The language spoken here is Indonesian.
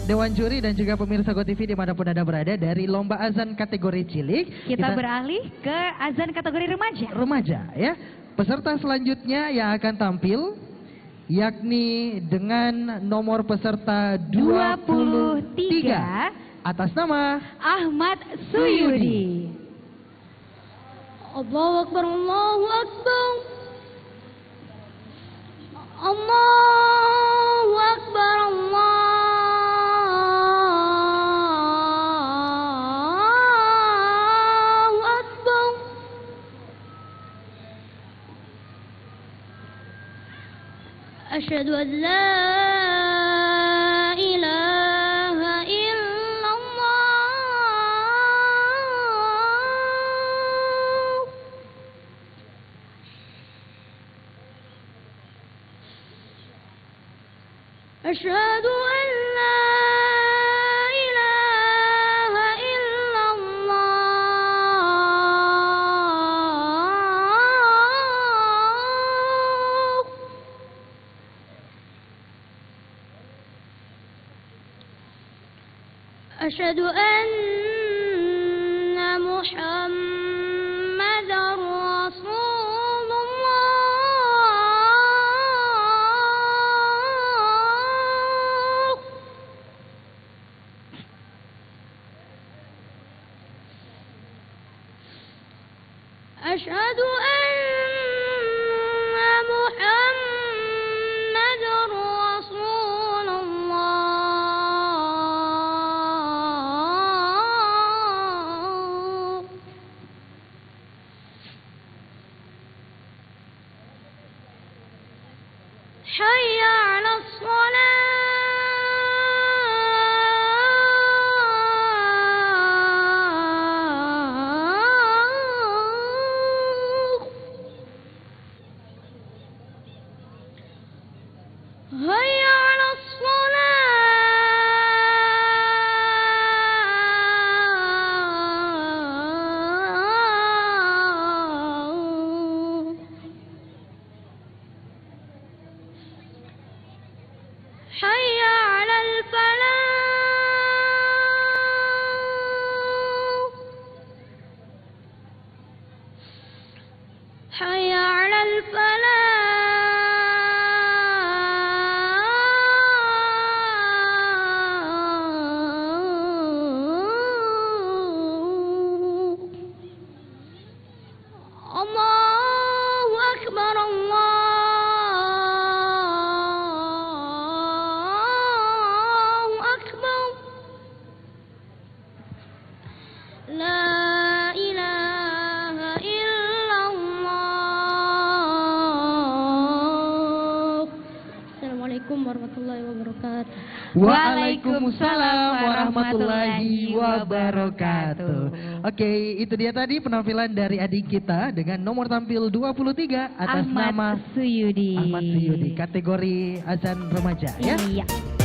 Dewan Juri dan juga pemirsa GoTV dimanapun Anda berada dari lomba azan kategori cilik. Kita beralih ke azan kategori remaja. Remaja ya. Peserta selanjutnya yang akan tampil yakni dengan nomor peserta 23 atas nama Ahmad Suyudi. Allahu Akbar, Allahu Akbar. Allahu Akbar, Allahu Akbar. Asyhadu an la ilaha illallah. Asyhadu an la ilaha illallah. Asyhadu anna Muhammadar Rasulullah. Asyhadu anna Muhammadar Rasulullah. Hayya 'alas shalah. Hayya 'alas shalah. Hayya 'alal falah. Hayya 'alal falah. Allahu Akbar, Allahu Akbar. La ilaha illallah. Assalamualaikum warahmatullahi wabarakatuh. Waalaikumsalam warahmatullahi wabarakatuh. Oke, itu dia tadi penampilan dari adik kita dengan nomor tampil 23 atas nama Ahmad Suyudi. Ahmad Suyudi, kategori azan remaja ya. Iya.